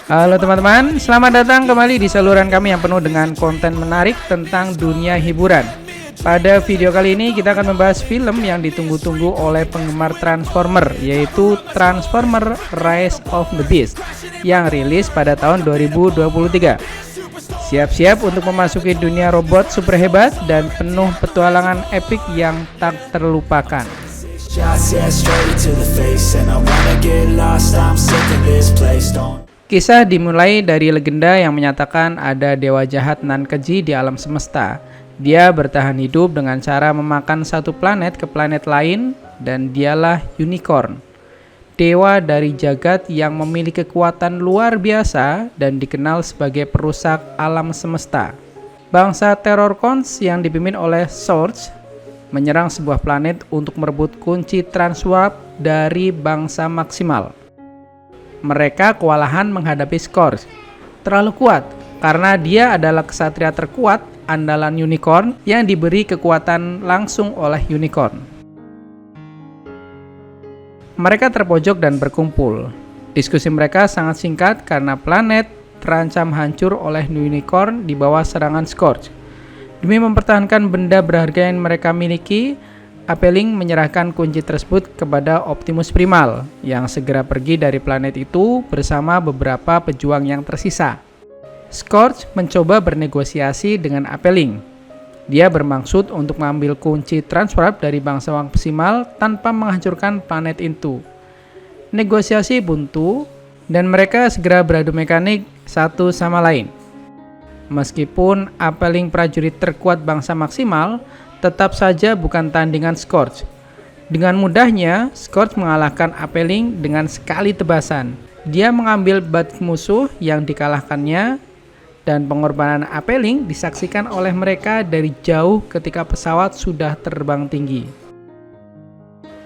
Halo teman-teman, selamat datang kembali di saluran kami yang penuh dengan konten menarik tentang dunia hiburan. Pada video kali ini kita akan membahas film yang ditunggu-tunggu oleh penggemar Transformer, yaitu Transformer Rise of the Beast yang rilis pada tahun 2023. Siap-siap untuk memasuki dunia robot super hebat dan penuh petualangan epik yang tak terlupakan. Kisah dimulai dari legenda yang menyatakan ada dewa jahat nan keji di alam semesta. Dia bertahan hidup dengan cara memakan satu planet ke planet lain, dan dialah unicorn. Dewa dari jagat yang memiliki kekuatan luar biasa dan dikenal sebagai perusak alam semesta. Bangsa Terrorcons yang dipimpin oleh Surge menyerang sebuah planet untuk merebut kunci transwarp dari bangsa maksimal. Mereka kewalahan menghadapi Scourge. Terlalu kuat karena dia adalah kesatria terkuat andalan unicorn yang diberi kekuatan langsung oleh unicorn. Mereka terpojok dan berkumpul. Diskusi mereka sangat singkat karena planet terancam hancur oleh unicorn di bawah serangan Scourge. Demi mempertahankan benda berharga yang mereka miliki, Apelling menyerahkan kunci tersebut kepada Optimus Primal yang segera pergi dari planet itu bersama beberapa pejuang yang tersisa. Scourge mencoba bernegosiasi dengan Apelling. Dia bermaksud untuk mengambil kunci transwarp dari bangsa maksimal tanpa menghancurkan planet itu. Negosiasi buntu dan mereka segera beradu mekanik satu sama lain. Meskipun Apelling prajurit terkuat bangsa maksimal, tetap saja bukan tandingan Scourge. Dengan mudahnya, Scourge mengalahkan Apelling dengan sekali tebasan. Dia mengambil bat musuh yang dikalahkannya, dan pengorbanan Apelling disaksikan oleh mereka dari jauh ketika pesawat sudah terbang tinggi.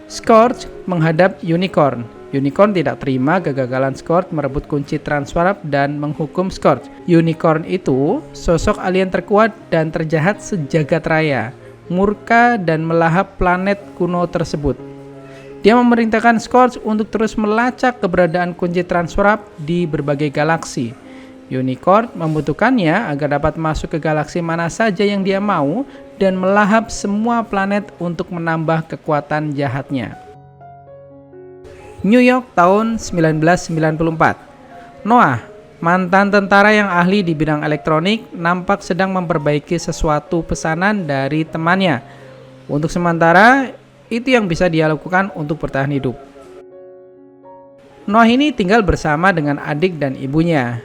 Scourge menghadap Unicorn. Unicorn tidak terima kegagalan Scourge merebut kunci transwarp dan menghukum Scourge. Unicorn itu sosok alien terkuat dan terjahat sejagat raya, murka dan melahap planet kuno tersebut. Dia memerintahkan Scourge untuk terus melacak keberadaan kunci transwarp di berbagai galaksi. Unicorn membutuhkannya agar dapat masuk ke galaksi mana saja yang dia mau dan melahap semua planet untuk menambah kekuatan jahatnya. New York tahun 1994. Noah, mantan tentara yang ahli di bidang elektronik, nampak sedang memperbaiki sesuatu pesanan dari temannya. Untuk sementara, itu yang bisa dia lakukan untuk bertahan hidup. Noah ini tinggal bersama dengan adik dan ibunya.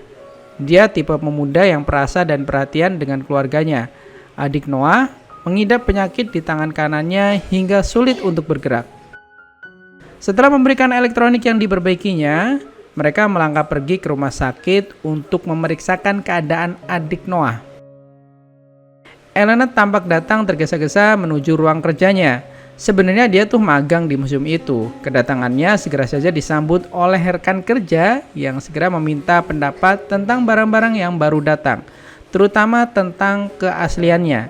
Dia tipe pemuda yang perasa dan perhatian dengan keluarganya. Adik Noah mengidap penyakit di tangan kanannya hingga sulit untuk bergerak. Setelah memberikan elektronik yang diperbaikinya, mereka melangkah pergi ke rumah sakit untuk memeriksakan keadaan adik Noah. Elena tampak datang tergesa-gesa menuju ruang kerjanya. Sebenarnya dia tuh magang di museum itu. Kedatangannya segera saja disambut oleh rekan kerja yang segera meminta pendapat tentang barang-barang yang baru datang, terutama tentang keasliannya.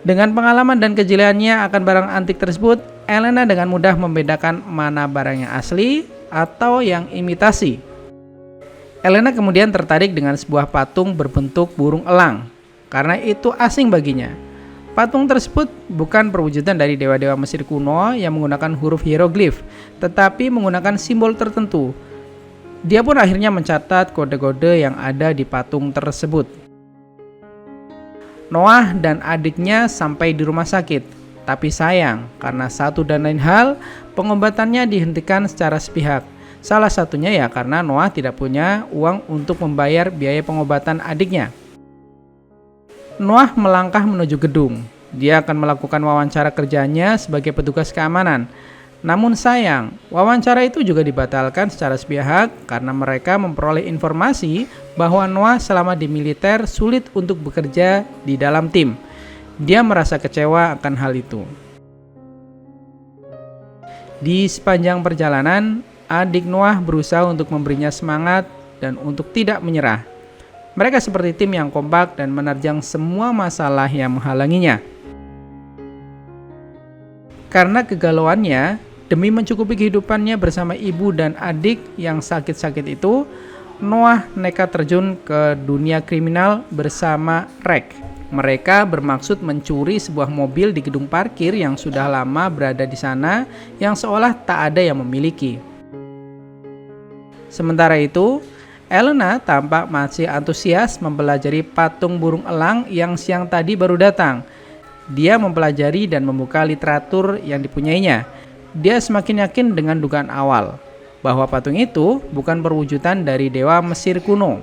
Dengan pengalaman dan kejeliannya akan barang antik tersebut, Elena dengan mudah membedakan mana barang yang asli atau yang imitasi. Elena kemudian tertarik dengan sebuah patung berbentuk burung elang, karena itu asing baginya. Patung tersebut bukan perwujudan dari dewa-dewa Mesir kuno yang menggunakan huruf hieroglif, tetapi menggunakan simbol tertentu. Dia pun akhirnya mencatat kode-kode yang ada di patung tersebut. Noah dan adiknya sampai di rumah sakit, tapi sayang karena satu dan lain hal, pengobatannya dihentikan secara sepihak. Salah satunya ya karena Noah tidak punya uang untuk membayar biaya pengobatan adiknya. Noah melangkah menuju gedung. Dia akan melakukan wawancara kerjanya sebagai petugas keamanan. Namun sayang, wawancara itu juga dibatalkan secara sepihak karena mereka memperoleh informasi bahwa Noah selama di militer sulit untuk bekerja di dalam tim. Dia merasa kecewa akan hal itu. Di sepanjang perjalanan, adik Noah berusaha untuk memberinya semangat dan untuk tidak menyerah. Mereka seperti tim yang kompak dan menerjang semua masalah yang menghalanginya. Karena kegalauannya, demi mencukupi kehidupannya bersama ibu dan adik yang sakit-sakit itu, Noah nekat terjun ke dunia kriminal bersama Rek. Mereka bermaksud mencuri sebuah mobil di gedung parkir yang sudah lama berada di sana, yang seolah tak ada yang memiliki. Sementara itu, Elena tampak masih antusias mempelajari patung burung elang yang siang tadi baru datang. Dia mempelajari dan membuka literatur yang dipunyainya. Dia semakin yakin dengan dugaan awal bahwa patung itu bukan perwujudan dari dewa Mesir kuno.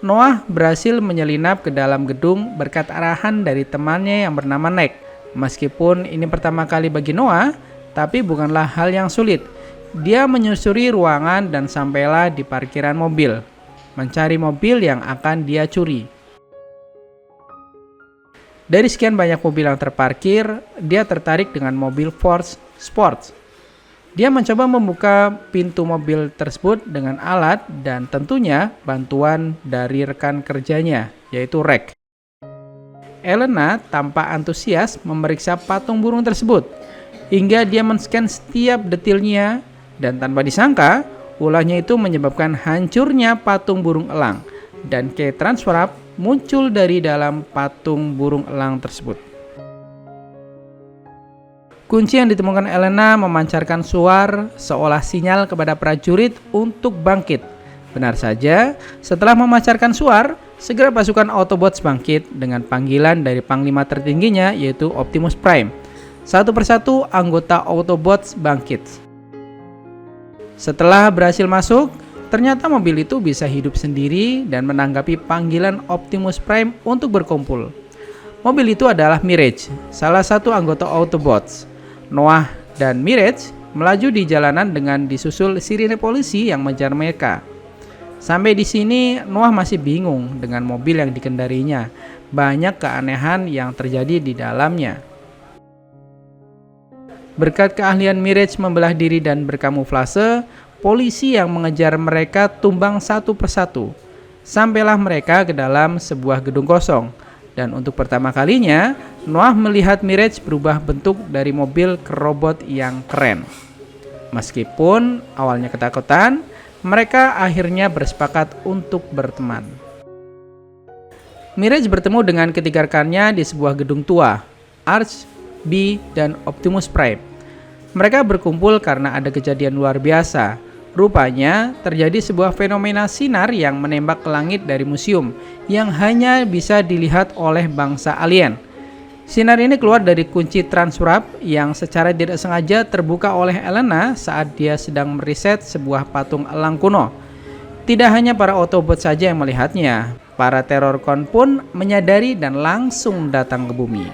Noah berhasil menyelinap ke dalam gedung berkat arahan dari temannya yang bernama Nek. Meskipun ini pertama kali bagi Noah, tapi bukanlah hal yang sulit. Dia menyusuri ruangan dan sampailah di parkiran mobil, mencari mobil yang akan dia curi. Dari sekian banyak mobil yang terparkir, dia tertarik dengan mobil Ford Sport. Dia mencoba membuka pintu mobil tersebut dengan alat dan tentunya bantuan dari rekan kerjanya, yaitu Rek. Elena tampak antusias memeriksa patung burung tersebut, hingga dia men-scan setiap detailnya, dan tanpa disangka, ulahnya itu menyebabkan hancurnya patung burung elang, dan key transfer muncul dari dalam patung burung elang tersebut. Kunci yang ditemukan Elena memancarkan suar seolah sinyal kepada prajurit untuk bangkit. Benar saja, setelah memancarkan suar, segera pasukan Autobots bangkit dengan panggilan dari panglima tertingginya, yaitu Optimus Prime. Satu persatu anggota Autobots bangkit. Setelah berhasil masuk, ternyata mobil itu bisa hidup sendiri dan menanggapi panggilan Optimus Prime untuk berkumpul. Mobil itu adalah Mirage, salah satu anggota Autobots. Noah dan Mirage melaju di jalanan dengan disusul sirine polisi yang mengejar mereka. Sampai di sini Noah masih bingung dengan mobil yang dikendarinya. Banyak keanehan yang terjadi di dalamnya. Berkat keahlian Mirage membelah diri dan berkamuflase, polisi yang mengejar mereka tumbang satu persatu. Sampailah mereka ke dalam sebuah gedung kosong. Dan untuk pertama kalinya, Noah melihat Mirage berubah bentuk dari mobil ke robot yang keren. Meskipun awalnya ketakutan, mereka akhirnya bersepakat untuk berteman. Mirage bertemu dengan ketiga rekannya di sebuah gedung tua, Arch, B, dan Optimus Prime. Mereka berkumpul karena ada kejadian luar biasa. Rupanya terjadi sebuah fenomena sinar yang menembak ke langit dari museum yang hanya bisa dilihat oleh bangsa alien. Sinar ini keluar dari kunci transwarp yang secara tidak sengaja terbuka oleh Elena saat dia sedang meriset sebuah patung elang kuno. Tidak hanya para Autobot saja yang melihatnya, para Terrorcon pun menyadari dan langsung datang ke bumi.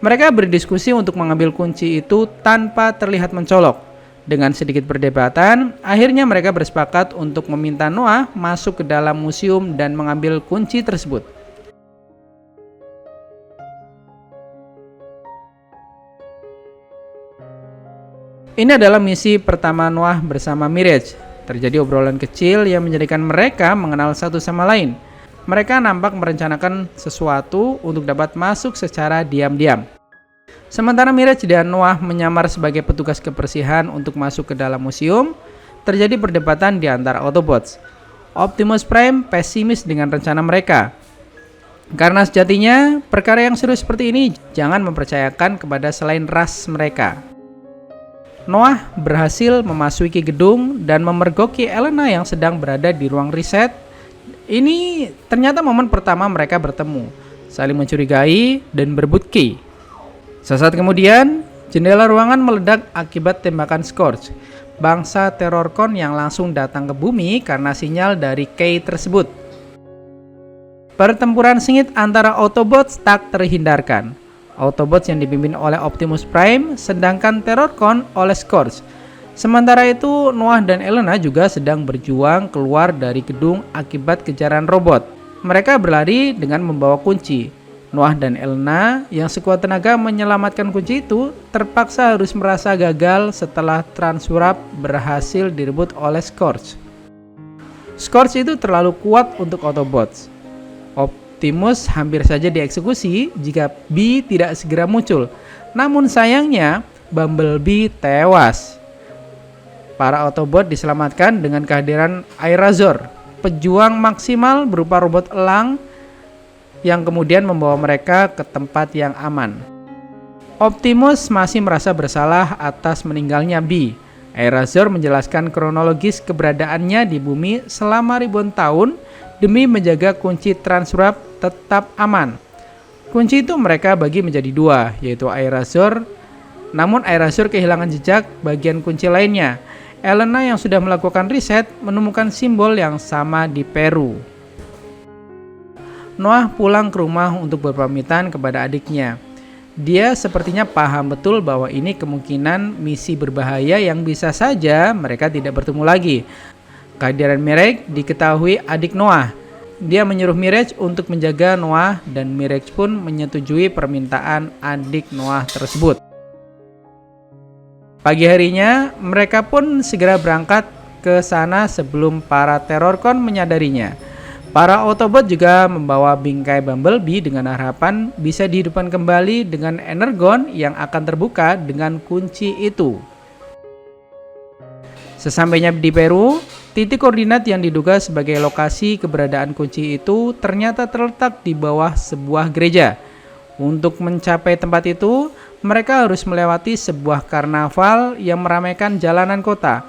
Mereka berdiskusi untuk mengambil kunci itu tanpa terlihat mencolok. Dengan sedikit perdebatan, akhirnya mereka bersepakat untuk meminta Noah masuk ke dalam museum dan mengambil kunci tersebut. Ini adalah misi pertama Noah bersama Mirage. Terjadi obrolan kecil yang menjadikan mereka mengenal satu sama lain. Mereka nampak merencanakan sesuatu untuk dapat masuk secara diam-diam. Sementara Mirage dan Noah menyamar sebagai petugas kebersihan untuk masuk ke dalam museum, terjadi perdebatan di antara Autobots. Optimus Prime pesimis dengan rencana mereka. Karena sejatinya, perkara yang serius seperti ini jangan mempercayakan kepada selain ras mereka. Noah berhasil memasuki gedung dan memergoki Elena yang sedang berada di ruang riset. Ini ternyata momen pertama mereka bertemu, saling mencurigai dan berebut key. Sesaat kemudian, jendela ruangan meledak akibat tembakan Scourge, bangsa Terrorcon yang langsung datang ke bumi karena sinyal dari key tersebut. Pertempuran sengit antara Autobots tak terhindarkan. Autobots yang dipimpin oleh Optimus Prime, sedangkan Terrorcon oleh Scourge. Sementara itu, Noah dan Elena juga sedang berjuang keluar dari gedung akibat kejaran robot. Mereka berlari dengan membawa kunci. Noah dan Elena yang sekuat tenaga menyelamatkan kunci itu terpaksa harus merasa gagal setelah transwarp berhasil direbut oleh Scourge. Scourge itu terlalu kuat untuk Autobots. Optimus hampir saja dieksekusi jika B tidak segera muncul. Namun sayangnya Bumblebee tewas. Para Autobot diselamatkan dengan kehadiran Airazor, pejuang maksimal berupa robot elang yang kemudian membawa mereka ke tempat yang aman. Optimus masih merasa bersalah atas meninggalnya Bee. Airazor menjelaskan kronologis keberadaannya di bumi selama ribuan tahun demi menjaga kunci Transwarp tetap aman. Kunci itu mereka bagi menjadi dua, yaitu Airazor. Namun Airazor kehilangan jejak bagian kunci lainnya. Elena yang sudah melakukan riset menemukan simbol yang sama di Peru. Noah pulang ke rumah untuk berpamitan kepada adiknya. Dia sepertinya paham betul bahwa ini kemungkinan misi berbahaya yang bisa saja mereka tidak bertemu lagi. Kehadiran Mirage diketahui adik Noah. Dia menyuruh Mirage untuk menjaga Noah dan Mirage pun menyetujui permintaan adik Noah tersebut. Pagi harinya, mereka pun segera berangkat ke sana sebelum para Terrorcon menyadarinya. Para Autobot juga membawa bingkai Bumblebee dengan harapan bisa dihidupkan kembali dengan energon yang akan terbuka dengan kunci itu. Sesampainya di Peru, titik koordinat yang diduga sebagai lokasi keberadaan kunci itu ternyata terletak di bawah sebuah gereja. Untuk mencapai tempat itu, mereka harus melewati sebuah karnaval yang meramaikan jalanan kota.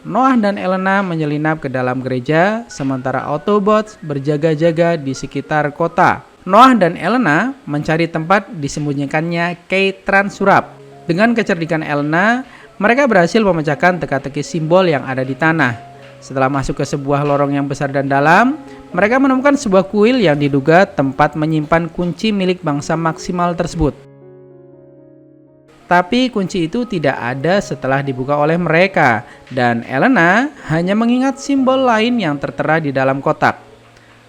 Noah dan Elena menyelinap ke dalam gereja, sementara Autobots berjaga-jaga di sekitar kota. Noah dan Elena mencari tempat disembunyikannya Key Transwarp. Dengan kecerdikan Elena, mereka berhasil memecahkan teka-teki simbol yang ada di tanah. Setelah masuk ke sebuah lorong yang besar dan dalam, mereka menemukan sebuah kuil yang diduga tempat menyimpan kunci milik bangsa maksimal tersebut. Tapi kunci itu tidak ada setelah dibuka oleh mereka, dan Elena hanya mengingat simbol lain yang tertera di dalam kotak.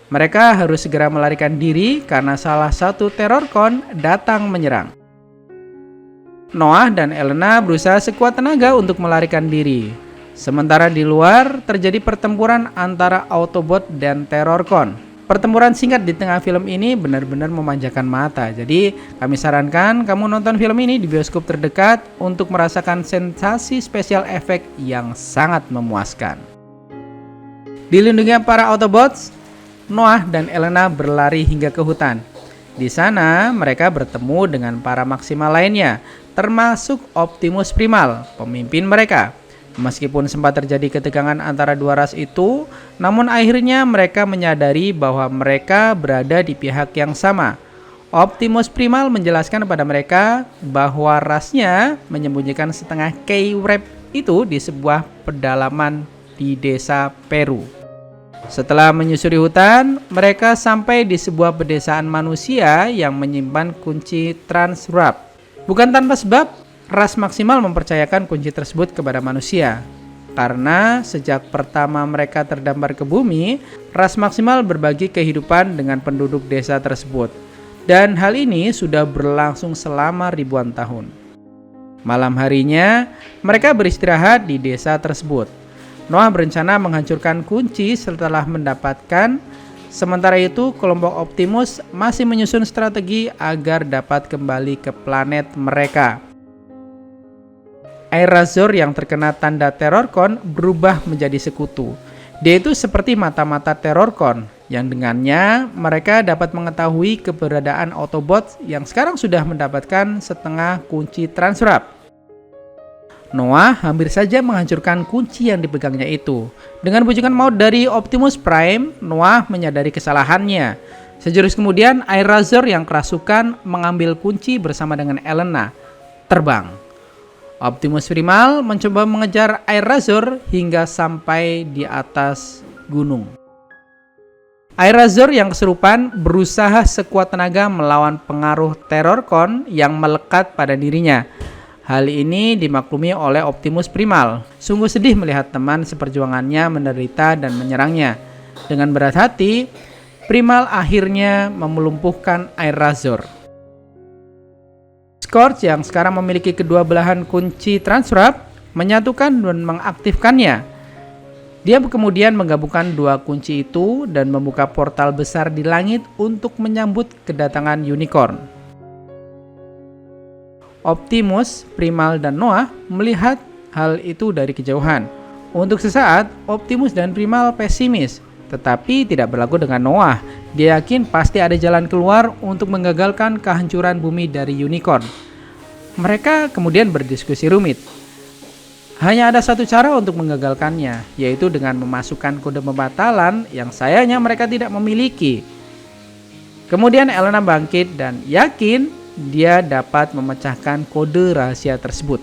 Mereka harus segera melarikan diri karena salah satu Terrorcon datang menyerang. Noah dan Elena berusaha sekuat tenaga untuk melarikan diri. Sementara di luar terjadi pertempuran antara Autobot dan Terrorcon. Pertempuran singkat di tengah film ini benar-benar memanjakan mata. Jadi kami sarankan kamu nonton film ini di bioskop terdekat untuk merasakan sensasi spesial efek yang sangat memuaskan. Dilindungi para Autobots, Noah dan Elena berlari hingga ke hutan. Di sana mereka bertemu dengan para maksimal lainnya, termasuk Optimus Primal, pemimpin mereka. Meskipun sempat terjadi ketegangan antara dua ras itu, namun akhirnya mereka menyadari bahwa mereka berada di pihak yang sama. Optimus Primal menjelaskan kepada mereka bahwa rasnya menyembunyikan setengah K-Wrap itu di sebuah pedalaman di desa Peru. Setelah menyusuri hutan, mereka sampai di sebuah pedesaan manusia yang menyimpan kunci Transwarp. Bukan tanpa sebab, ras maksimal mempercayakan kunci tersebut kepada manusia. Karena sejak pertama mereka terdampar ke bumi, ras maksimal berbagi kehidupan dengan penduduk desa tersebut. Dan hal ini sudah berlangsung selama ribuan tahun. Malam harinya, mereka beristirahat di desa tersebut. Noah berencana menghancurkan kunci setelah mendapatkan. Sementara itu, kelompok Optimus masih menyusun strategi agar dapat kembali ke planet mereka. Airazor yang terkena tanda Terrorcon berubah menjadi sekutu. Dia itu seperti mata-mata Terrorcon, yang dengannya mereka dapat mengetahui keberadaan Autobots yang sekarang sudah mendapatkan setengah kunci Transwarp. Noah hampir saja menghancurkan kunci yang dipegangnya itu. Dengan bujukan maut dari Optimus Prime, Noah menyadari kesalahannya. Sejurus kemudian, Airazor yang kerasukan mengambil kunci bersama dengan Elena, terbang. Optimus Primal mencoba mengejar Airazor hingga sampai di atas gunung. Airazor yang kesurupan berusaha sekuat tenaga melawan pengaruh Terrorcon yang melekat pada dirinya. Hal ini dimaklumi oleh Optimus Primal. Sungguh sedih melihat teman seperjuangannya menderita dan menyerangnya. Dengan berat hati, Primal akhirnya melumpuhkan Airazor. Scourge yang sekarang memiliki kedua belahan kunci Transwarp menyatukan dan mengaktifkannya. Dia kemudian menggabungkan dua kunci itu dan membuka portal besar di langit untuk menyambut kedatangan Unicorn. Optimus, Primal, dan Noah melihat hal itu dari kejauhan. Untuk sesaat, Optimus dan Primal pesimis, tetapi tidak berlaku dengan Noah. Dia yakin pasti ada jalan keluar untuk menggagalkan kehancuran bumi dari unicorn. Mereka kemudian berdiskusi rumit. Hanya ada satu cara untuk menggagalkannya, yaitu dengan memasukkan kode pembatalan yang sayangnya mereka tidak memiliki. Kemudian Elena bangkit dan yakin dia dapat memecahkan kode rahasia tersebut.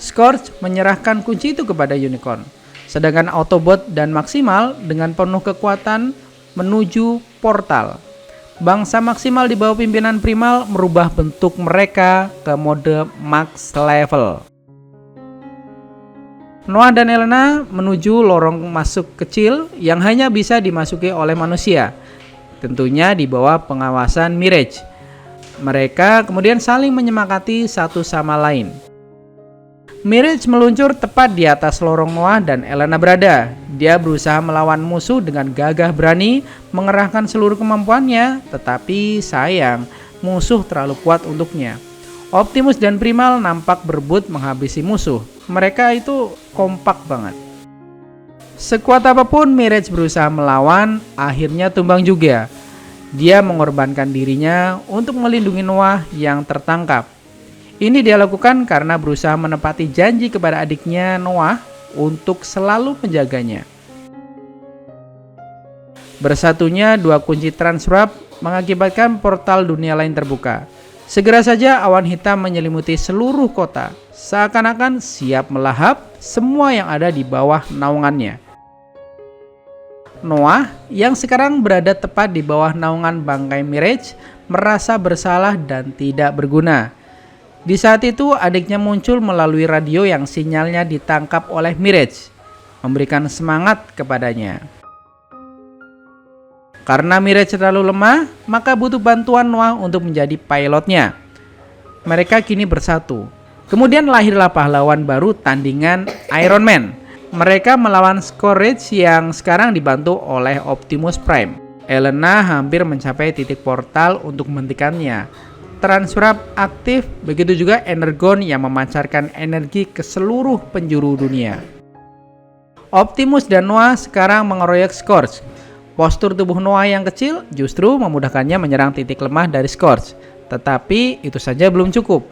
Scorch menyerahkan kunci itu kepada unicorn, sedangkan Autobot dan Maximal dengan penuh kekuatan menuju portal. Bangsa Maximal di bawah pimpinan Primal merubah bentuk mereka ke mode max level. Noah dan Elena menuju lorong masuk kecil yang hanya bisa dimasuki oleh manusia, tentunya di bawah pengawasan Mirage. Mereka kemudian saling menyemangati satu sama lain. Mirage meluncur tepat di atas lorong Noah dan Elena berada. Dia berusaha melawan musuh dengan gagah berani, mengerahkan seluruh kemampuannya, tetapi sayang, musuh terlalu kuat untuknya. Optimus dan Primal nampak berebut menghabisi musuh. Mereka itu kompak banget. Sekuat apapun Mirage berusaha melawan, akhirnya tumbang juga. Dia mengorbankan dirinya untuk melindungi Noah yang tertangkap. Ini dia lakukan karena berusaha menepati janji kepada adiknya Noah untuk selalu menjaganya. Bersatunya dua kunci transwarp mengakibatkan portal dunia lain terbuka. Segera saja awan hitam menyelimuti seluruh kota, seakan-akan siap melahap semua yang ada di bawah naungannya. Noah yang sekarang berada tepat di bawah naungan bangkai Mirage merasa bersalah dan tidak berguna. Di saat itu adiknya muncul melalui radio yang sinyalnya ditangkap oleh Mirage, memberikan semangat kepadanya. Karena Mirage terlalu lemah, maka butuh bantuan Noah untuk menjadi pilotnya. Mereka kini bersatu. Kemudian lahirlah pahlawan baru tandingan Iron Man. Mereka melawan Scourge yang sekarang dibantu oleh Optimus Prime. Elena hampir mencapai titik portal untuk menghentikannya. Transwarp aktif, begitu juga Energon yang memancarkan energi ke seluruh penjuru dunia. Optimus dan Noah sekarang mengeroyok Scorch. Postur tubuh Noah yang kecil justru memudahkannya menyerang titik lemah dari Scorch. Tetapi itu saja belum cukup.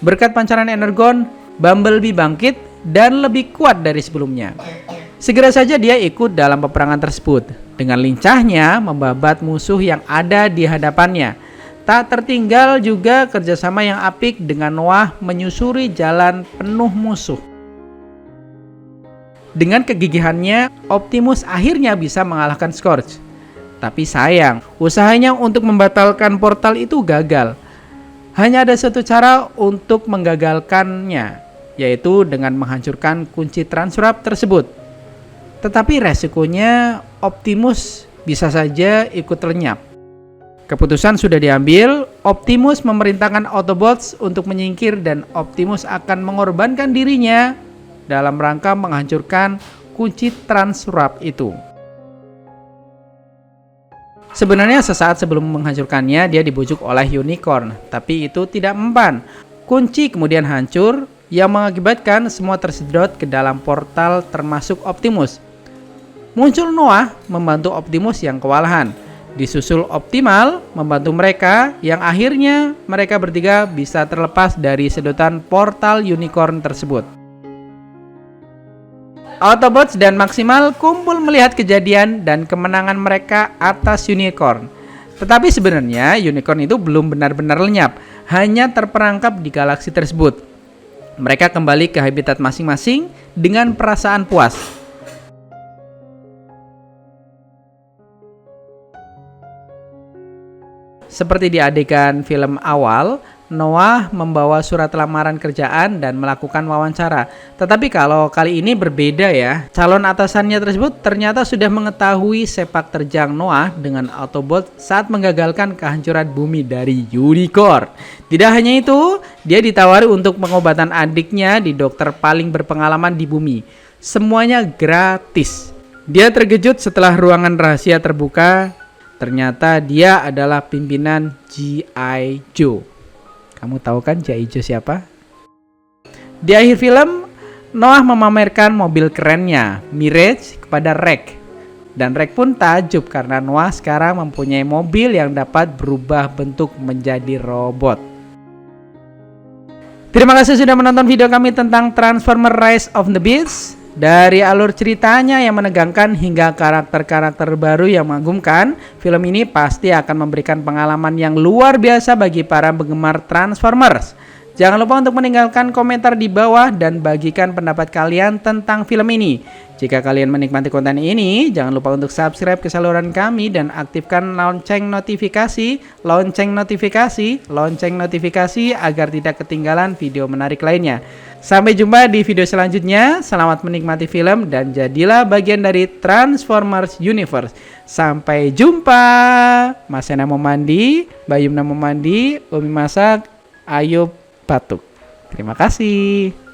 Berkat pancaran Energon, Bumblebee bangkit dan lebih kuat dari sebelumnya. Segera saja dia ikut dalam peperangan tersebut. Dengan lincahnya membabat musuh yang ada di hadapannya. Tak tertinggal juga kerjasama yang apik dengan Noah menyusuri jalan penuh musuh. Dengan kegigihannya, Optimus akhirnya bisa mengalahkan Scorch. Tapi sayang, usahanya untuk membatalkan portal itu gagal. Hanya ada satu cara untuk menggagalkannya, yaitu dengan menghancurkan kunci transwarp tersebut. Tetapi resikonya Optimus bisa saja ikut lenyap. Keputusan sudah diambil, Optimus memerintahkan Autobots untuk menyingkir dan Optimus akan mengorbankan dirinya dalam rangka menghancurkan kunci transwarp itu. Sebenarnya sesaat sebelum menghancurkannya dia dibujuk oleh unicorn, tapi itu tidak mempan. Kunci kemudian hancur yang mengakibatkan semua tersedot ke dalam portal termasuk Optimus. Muncul Noah membantu Optimus yang kewalahan. Disusul Optimal membantu mereka yang akhirnya mereka bertiga bisa terlepas dari sedotan portal unicorn tersebut. Autobots dan Maximal kumpul melihat kejadian dan kemenangan mereka atas unicorn. Tetapi sebenarnya unicorn itu belum benar-benar lenyap, hanya terperangkap di galaksi tersebut. Mereka kembali ke habitat masing-masing dengan perasaan puas. Seperti di adegan film awal, Noah membawa surat lamaran kerjaan dan melakukan wawancara. Tetapi kalau kali ini berbeda ya. Calon atasannya tersebut ternyata sudah mengetahui sepak terjang Noah dengan Autobot saat menggagalkan kehancuran bumi dari unicorn. Tidak hanya itu, dia ditawari untuk pengobatan adiknya di dokter paling berpengalaman di bumi. Semuanya gratis. Dia terkejut setelah ruangan rahasia terbuka. Ternyata dia adalah pimpinan G.I. Joe. Kamu tahu kan G.I. Joe siapa? Di akhir film, Noah memamerkan mobil kerennya, Mirage, kepada Rek. Dan Rek pun takjub karena Noah sekarang mempunyai mobil yang dapat berubah bentuk menjadi robot. Terima kasih sudah menonton video kami tentang Transformers Rise of the Beasts. Dari alur ceritanya yang menegangkan hingga karakter-karakter baru yang mengagumkan, film ini pasti akan memberikan pengalaman yang luar biasa bagi para penggemar Transformers. Jangan lupa untuk meninggalkan komentar di bawah dan bagikan pendapat kalian tentang film ini. Jika kalian menikmati konten ini, jangan lupa untuk subscribe ke saluran kami dan aktifkan lonceng notifikasi agar tidak ketinggalan video menarik lainnya. Sampai jumpa di video selanjutnya. Selamat menikmati film dan jadilah bagian dari Transformers Universe. Sampai jumpa. Mas Ena mau mandi, Bayum mau mandi, Umi masak, Ayub batuk. Terima kasih.